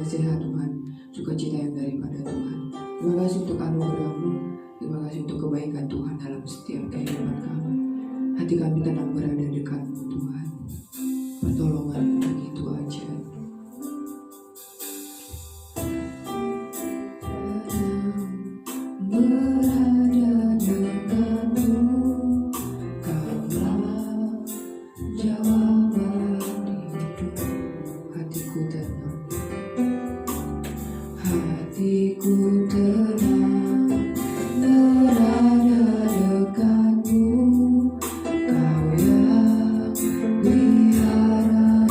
nasihat Tuhan, sukacita yang daripada Tuhan. Terima kasih untuk anugerah-Mu, terima kasih untuk kebaikan Tuhan dalam setiap kehidupan kami. Hati kami tenang berada dekat-Mu Tuhan. Pertolongan-Mu begitu aja. Berada dekatmu, Kaulah jawaban hidup. Hatiku tenang, hatiku tenang, berada dekatmu, Kau yang pelihara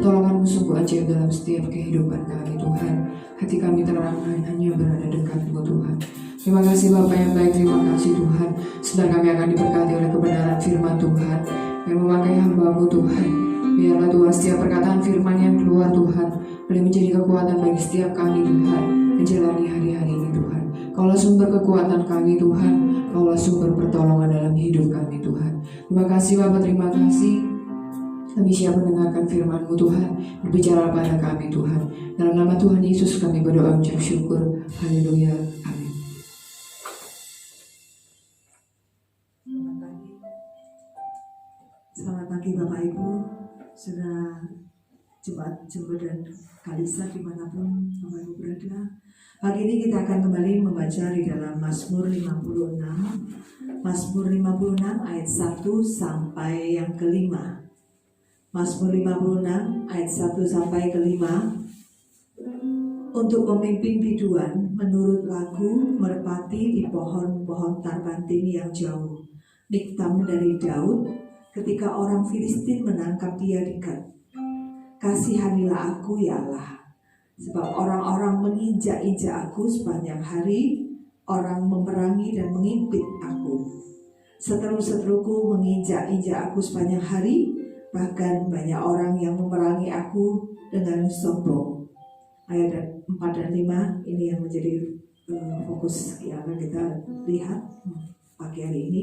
Pertolongan-Mu sungguh ajaib dalam setiap kehidupan kami Tuhan. Hati kami terangkan hanya berada dekat-Mu Tuhan. Terima kasih Bapa yang baik, terima kasih Tuhan. Sebentar kami akan diberkati oleh kebenaran firman Tuhan yang memakai hamba-Mu Tuhan. Biarlah Tuhan setiap perkataan firman yang keluar Tuhan boleh menjadi kekuatan bagi setiap kami Tuhan menjalani hari-hari ini Tuhan. Kaulah sumber kekuatan kami Tuhan, Kaulah sumber pertolongan dalam hidup kami Tuhan. Terima kasih Bapa, terima kasih. Kami siap mendengarkan firman-Mu Tuhan, berbicara pada kami Tuhan. Dalam nama Tuhan Yesus kami berdoa mengucap syukur. Haleluya. Amin. Selamat pagi Bapak Ibu, saudara jemaat Jember dan Kalisa dimanapun Bapak Ibu berada. Pagi ini kita akan kembali membaca di dalam Mazmur 56. Mazmur 56 ayat 1 sampai yang kelima. Mazmur 56 ayat 1 sampai kelima. Untuk pemimpin biduan menurut lagu merpati di pohon-pohon tarbantin yang jauh. Miktam dari Daud ketika orang Filistin menangkap dia di Gat. Kasihanilah aku ya Allah, sebab orang-orang menginjak-injak aku sepanjang hari, orang memerangi dan mengimpit aku. Seteru-seteruku menginjak-injak aku sepanjang hari, bahkan banyak orang yang memerangi aku dengan sombong. Ayat 4 dan 5 ini yang menjadi fokus yang akan kita lihat pagi hari ini.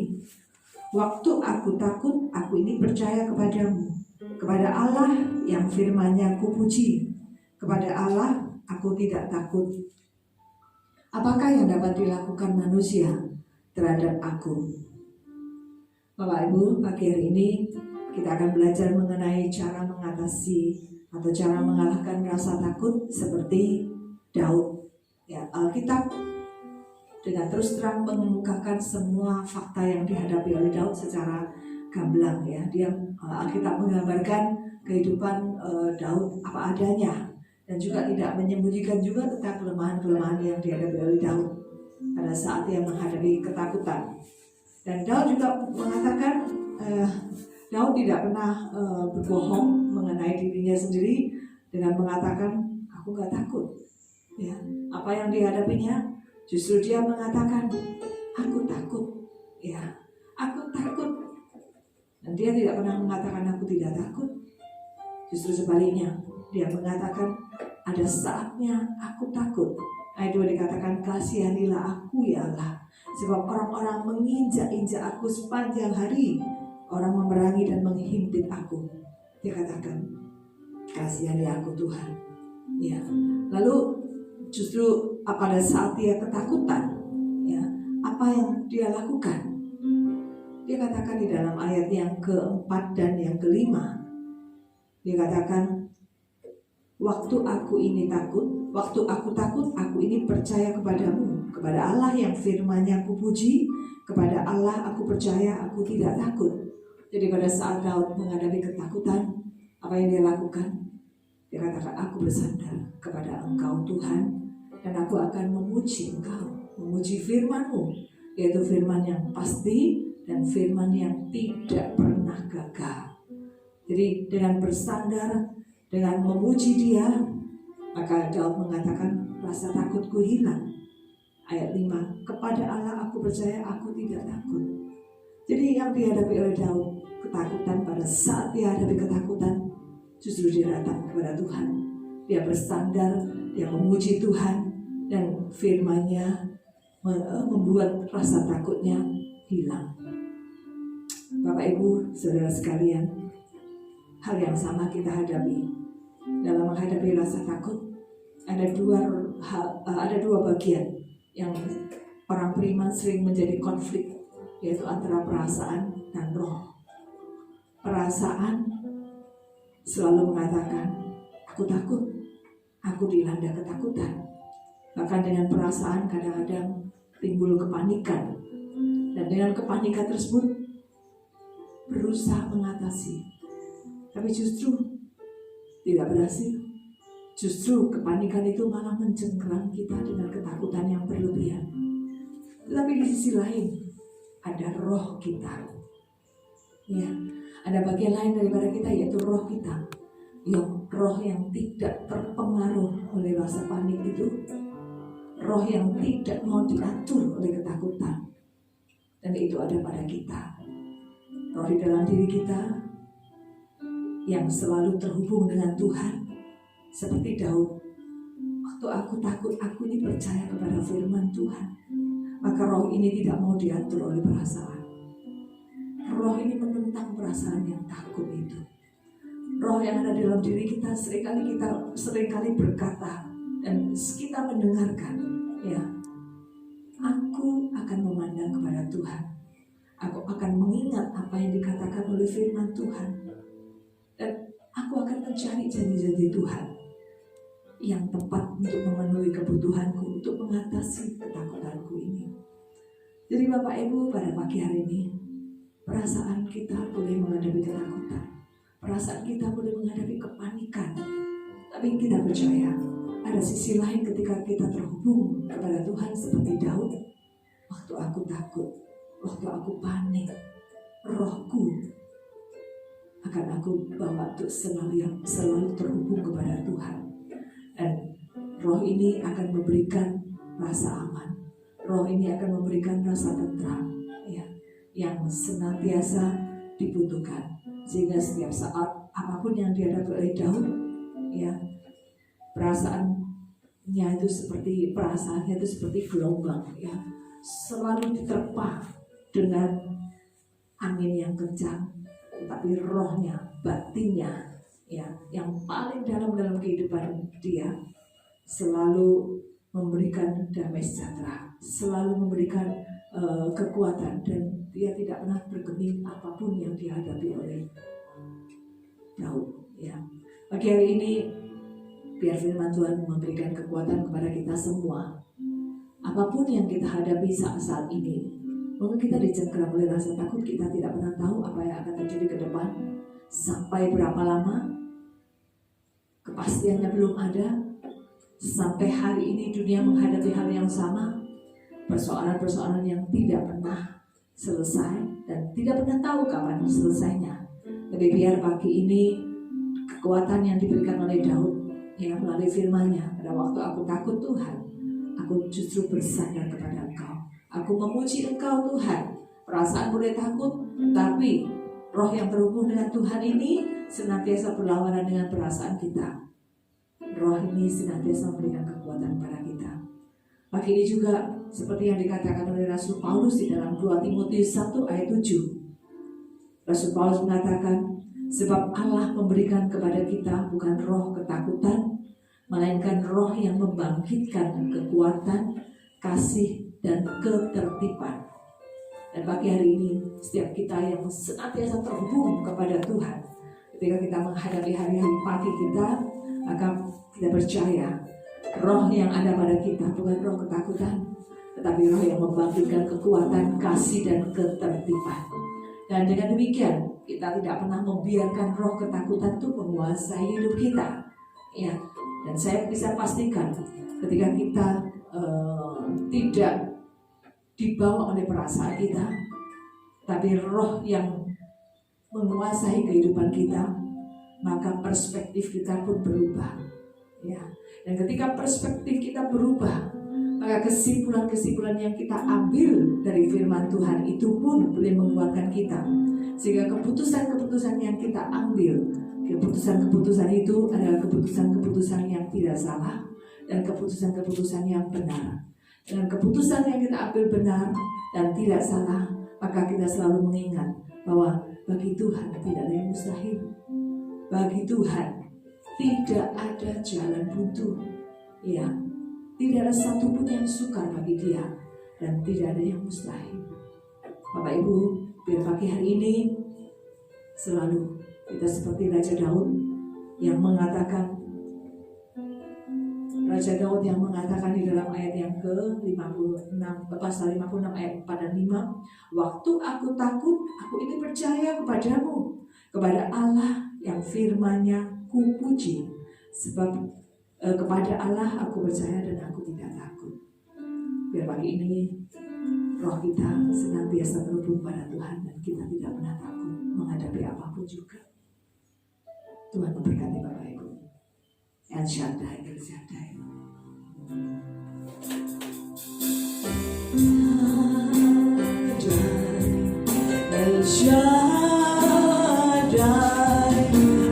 Waktu aku takut, aku ini percaya kepadamu, kepada Allah yang firman-Nya aku puji, kepada Allah aku tidak takut. Apakah yang dapat dilakukan manusia terhadap aku? Bapak Ibu, pagi hari ini kita akan belajar mengenai cara mengatasi atau cara mengalahkan rasa takut seperti Daud. Ya, Alkitab dengan terus terang mengemukakan semua fakta yang dihadapi oleh Daud secara gamblang. Ya, dia Alkitab menggambarkan kehidupan Daud apa adanya dan juga tidak menyembunyikan juga tentang kelemahan-kelemahan yang dihadapi oleh Daud pada saat dia menghadapi ketakutan. Dan Daud juga mengatakan Daud tidak pernah berbohong mengenai dirinya sendiri dengan mengatakan aku gak takut. Ya, apa yang dihadapinya justru dia mengatakan aku takut. Ya, aku takut. Dan dia tidak pernah mengatakan aku tidak takut. Justru sebaliknya, dia mengatakan ada saatnya aku takut. Ayat 2 dikatakan kasihanilah aku ya Allah, sebab orang-orang menginjak-injak aku sepanjang hari, orang memerangi dan menghimpit aku. Dia katakan kasihanilah aku Tuhan. Ya. Lalu justru pada saat dia ketakutan, ya, apa yang dia lakukan? Dia katakan di dalam ayat yang keempat dan yang kelima, dia katakan waktu aku ini takut, waktu aku takut, aku ini percaya kepadamu, kepada Allah yang firman-Nya aku puji, kepada Allah aku percaya, aku tidak takut. Jadi pada saat Daud menghadapi ketakutan, apa yang dia lakukan? Dia katakan, aku bersandar kepada Engkau Tuhan, dan aku akan memuji Engkau, memuji firman-Mu, yaitu firman yang pasti dan firman yang tidak pernah gagal. Jadi dengan bersandar, dengan memuji Dia, maka Daud mengatakan rasa takutku hilang. Ayat 5, kepada Allah aku percaya, aku tidak takut. Jadi yang dihadapi oleh Daud, ketakutan, pada saat dia hadapi ketakutan, justru dia datang kepada Tuhan. Dia bersandar, dia memuji Tuhan, dan firman-Nya membuat rasa takutnya hilang. Bapak Ibu, saudara sekalian, hal yang sama kita hadapi. Dalam menghadapi rasa takut, ada dua bagian yang orang beriman sering menjadi konflik, yaitu antara perasaan dan roh. Perasaan selalu mengatakan, aku takut, aku dilanda ketakutan. Bahkan dengan perasaan kadang-kadang timbul kepanikan, dan dengan kepanikan tersebut berusaha mengatasi, tapi justru tidak berhasil. Justru kepanikan itu malah mencengkeram kita dengan ketakutan yang berlebihan. Tetapi di sisi lain ada roh kita, ya, ada bagian lain daripada kita, yaitu roh kita, roh yang tidak terpengaruh oleh rasa panik itu, roh yang tidak mau diatur oleh ketakutan, dan itu ada pada kita. Roh di dalam diri kita yang selalu terhubung dengan Tuhan, seperti Daud. Waktu aku takut, aku ini percaya kepada firman Tuhan. Maka roh ini tidak mau diatur oleh perasaan. Roh ini menentang perasaan yang takut itu. Roh yang ada dalam diri kita seringkali berkata, dan kita mendengarkan, ya, aku akan memandang kepada Tuhan. Aku akan mengingat apa yang dikatakan oleh firman Tuhan. Dan aku akan mencari janji-janji Tuhan yang tepat untuk memenuhi kebutuhanku, untuk mengatasi ketakutanku ini. Jadi Bapak Ibu, pada pagi hari ini, perasaan kita boleh menghadapi ketakutan, perasaan kita boleh menghadapi kepanikan. Tapi kita percaya ada sisi lain ketika kita terhubung kepada Tuhan seperti Daud. Waktu aku takut, waktu aku panik, rohku akan aku bawa untuk selalu terhubung kepada Tuhan. Dan roh ini akan memberikan rasa aman. Roh ini akan memberikan rasa tentram, ya, yang senantiasa dibutuhkan. Sehingga setiap saat apapun yang dihadapi oleh Daud, ya, perasaannya itu seperti gelombang, ya, selalu diterpa dengan angin yang kencang. Tapi rohnya, batinnya, ya, yang paling dalam kehidupan dia selalu memberikan damai sejahtera, selalu memberikan kekuatan, dan dia tidak pernah bergeming apapun yang dihadapi oleh Daud. Ya, pagi hari ini biar firman Tuhan memberikan kekuatan kepada kita semua. Apapun yang kita hadapi saat ini, mungkin kita dicengkeram oleh rasa takut, kita tidak pernah tahu apa yang akan terjadi ke depan, sampai berapa lama, kepastiannya belum ada. Sampai hari ini dunia menghadapi hal yang sama, persoalan-persoalan yang tidak pernah selesai dan tidak pernah tahu kapan selesainya. Tapi biar pagi ini kekuatan yang diberikan oleh Daud, ya, melalui firman-Nya, pada waktu aku takut Tuhan, aku justru bersandar kepada Engkau. Aku memuji Engkau Tuhan. Perasaan boleh takut, tapi roh yang terhubung dengan Tuhan ini senantiasa berlawanan dengan perasaan kita. Roh ini senantiasa memberikan kekuatan pada kita. Pagi ini juga seperti yang dikatakan oleh Rasul Paulus di dalam 2 Timotius 1 ayat 7. Rasul Paulus mengatakan, sebab Allah memberikan kepada kita bukan roh ketakutan, melainkan roh yang membangkitkan kekuatan, kasih, dan ketertiban. Dan pagi hari ini setiap kita yang senantiasa terhubung kepada Tuhan, ketika kita menghadapi hari-hari pagi kita, maka kita percaya roh yang ada pada kita bukan roh ketakutan, tetapi roh yang membangkitkan kekuatan, kasih, dan ketertiban. Dan dengan demikian kita tidak pernah membiarkan roh ketakutan itu menguasai hidup kita, ya. Dan saya bisa pastikan ketika kita tidak dibawa oleh perasaan kita, tapi roh yang menguasai kehidupan kita, maka perspektif kita pun berubah, ya. Dan ketika perspektif kita berubah, maka kesimpulan-kesimpulan yang kita ambil dari firman Tuhan itu pun boleh menguatkan kita. Sehingga keputusan-keputusan yang kita ambil, keputusan-keputusan itu adalah keputusan-keputusan yang tidak salah dan keputusan-keputusan yang benar. Dengan keputusan yang kita ambil benar dan tidak salah, maka kita selalu mengingat bahwa bagi Tuhan tidak ada yang mustahil. Bagi Tuhan tidak ada jalan buntu. Ya, tidak ada satupun yang sukar bagi Dia, dan tidak ada yang mustahil. Bapak Ibu, biar pagi hari ini selalu kita seperti Raja Daud yang mengatakan, di dalam ayat yang ke-56, pasal 56 ayat 4 dan 5, waktu aku takut, aku ini percaya kepadamu, kepada Allah yang firman-Nya kupuji, sebab kepada Allah aku percaya dan aku tidak takut. Biar pagi ini roh kita senantiasa terhubung pada Tuhan dan kita tidak pernah takut menghadapi apapun juga. Tuhan memberkati Bapak Ibu. El Shaddai, El Shaddai. El Shaddai,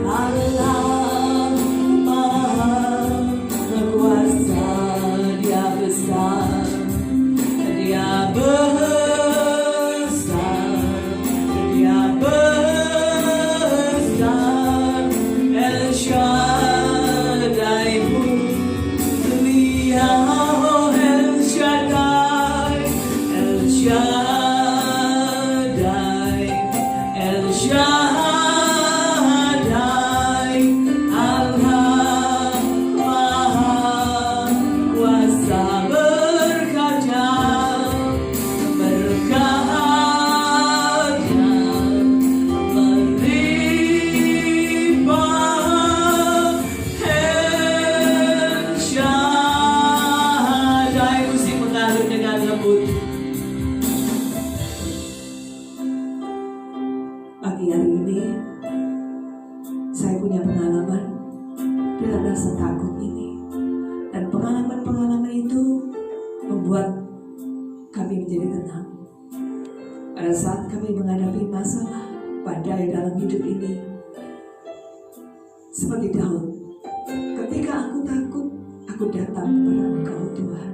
Allah Maha Kuasa, Dia besar, Dia besar, Dia besar. El Shaddai mulia, El Shaddai, El Shaddai, El Shaddai, Allah Maha Kuasa, berkata, melimpah. El Shaddai, musik mengalir dengan lembut. Pagi hari ini saya punya pengalaman dengan rasa takut ini, dan pengalaman-pengalaman itu membuat kami menjadi tenang. Pada saat kami menghadapi masalah badai dalam hidup ini, seperti Daud, ketika aku takut, aku datang kepada Engkau Tuhan.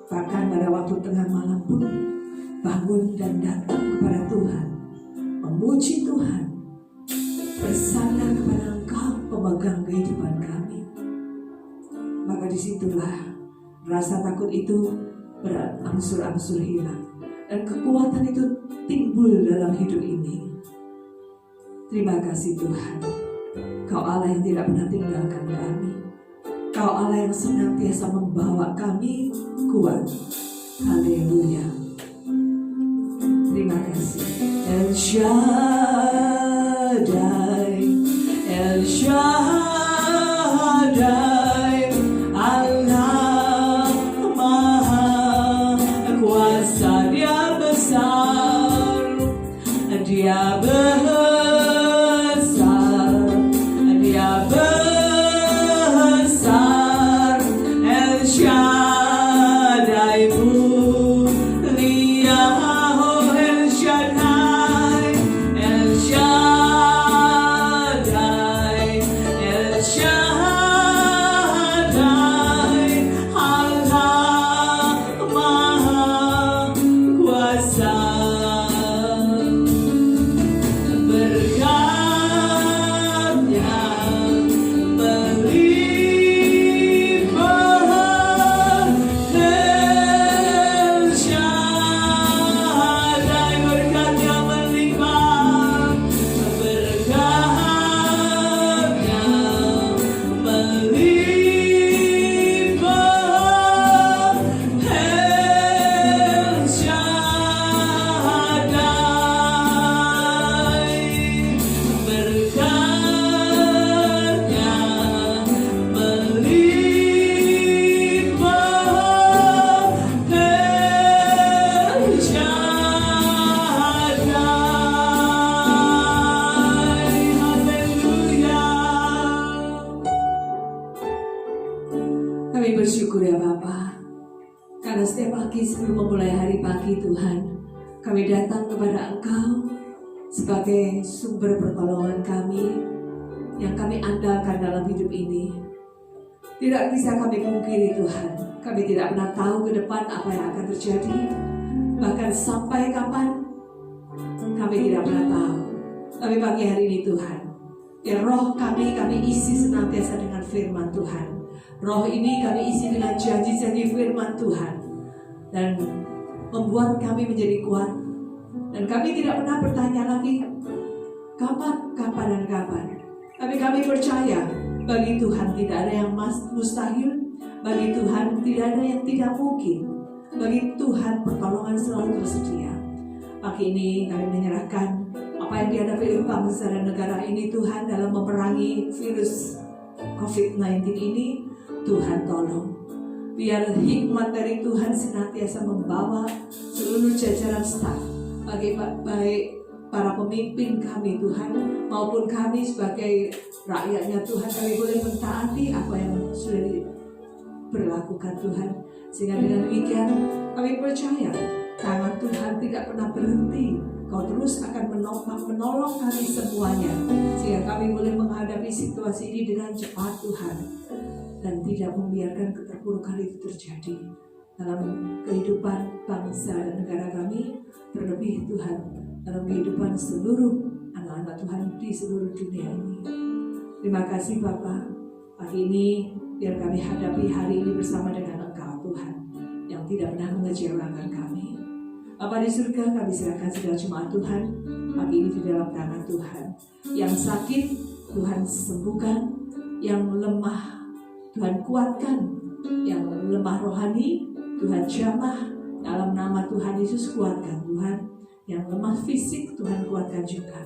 Bahkan pada waktu tengah malam pun bangun dan datang kepada Tuhan, memuji Tuhan, bersandar kepada Engkau pemegang kehidupan kami. Maka disitulah rasa takut itu berangsur-angsur hilang, dan kekuatan itu timbul dalam hidup ini. Terima kasih Tuhan, Kau Allah yang tidak pernah tinggalkan kami. Kau Allah yang senantiasa membawa kami kuat. Haleluya. Terima kasih. El Shaddai, El Shaddai, Allah Maha Kuasa, Dia besar, Dia besar, Dia besar. El Shaddai mulia, oh El Shaddai, El Shaddai, El Shaddai, Allah Maha Kuasa, berkatnya melimpah. El Shaddai, berkatnya melimpah, berkatnya melimpah. El Shaddai, berkatnya melimpah. El Shaddai, haleluya. Kami bersyukur ya Bapa, karena setiap pagi sebelum memulai hari pagi Tuhan, kami datang kepada Engkau sebagai sumber pertolongan kami yang kami andalkan dalam hidup ini. Tidak bisa kami pungkiri Tuhan, kami tidak pernah tahu ke depan apa yang akan terjadi, bahkan sampai kapan kami tidak pernah tahu. Tapi pagi hari ini Tuhan, ya roh kami isi senantiasa dengan firman Tuhan. Roh ini kami isi dengan janji-janji firman Tuhan. Dan membuat kami menjadi kuat. Dan kami tidak pernah bertanya lagi, kapan, dan kapan. Tapi kami percaya, bagi Tuhan tidak ada yang mustahil. Bagi Tuhan tidak ada yang tidak mungkin. Bagi Tuhan pertolongan selalu tersedia. Pagi ini kami menyerahkan apa yang dihadapi oleh bangsa dan negara ini Tuhan dalam memerangi virus COVID-19 ini. Tuhan tolong. Biar hikmat dari Tuhan senantiasa membawa seluruh jajaran staf, baik para pemimpin kami Tuhan, maupun kami sebagai rakyatnya Tuhan, kami boleh mentaati apa yang sudah diberlakukan Tuhan. Sehingga dengan demikian kami percaya tangan Tuhan tidak pernah berhenti. Kau terus akan menolong kami semuanya, sehingga kami boleh menghadapi situasi ini dengan cepat Tuhan, dan tidak membiarkan keterpurukan itu terjadi dalam kehidupan bangsa dan negara kami, terlebih Tuhan dalam kehidupan seluruh anak-anak Tuhan di seluruh dunia ini. Terima kasih Bapa, pagi ini biar kami hadapi hari ini bersama dengan Engkau Tuhan yang tidak pernah mengecewakan kami. Bapa di surga, kami serahkan segala jemaat Tuhan pagi ini di dalam tangan Tuhan. Yang sakit Tuhan sembuhkan, yang lemah Tuhan kuatkan, yang lemah rohani Tuhan jamah dalam nama Tuhan Yesus, kuatkan Tuhan. Yang lemah fisik Tuhan kuatkan juga.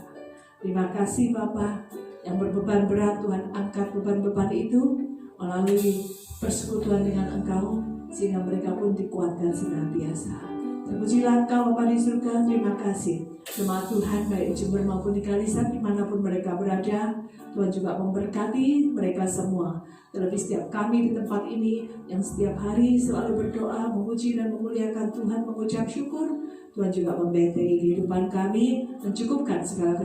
Terima kasih Bapa, yang berbeban berat Tuhan angkat beban-beban itu melalui persekutuan dengan Engkau, sehingga mereka pun dikuatkan senantiasa. Terpujilah Engkau Bapa di surga. Terima kasih jemaat Tuhan baik di Jember maupun di Kalisan dimanapun mereka berada. Tuhan juga memberkati mereka semua. Terlebih setiap kami di tempat ini yang setiap hari selalu berdoa, memuji dan memuliakan Tuhan, mengucap syukur. Tuhan juga membentengi kehidupan kami, mencukupkan segala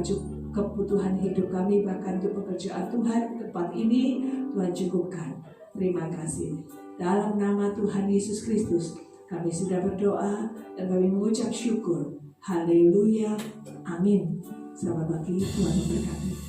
kebutuhan hidup kami, bahkan untuk pekerjaan Tuhan di tempat ini Tuhan cukupkan. Terima kasih. Dalam nama Tuhan Yesus Kristus kami sudah berdoa dan kami mengucap syukur. Haleluya. Amin. Selamat pagi, Tuhan memberkati.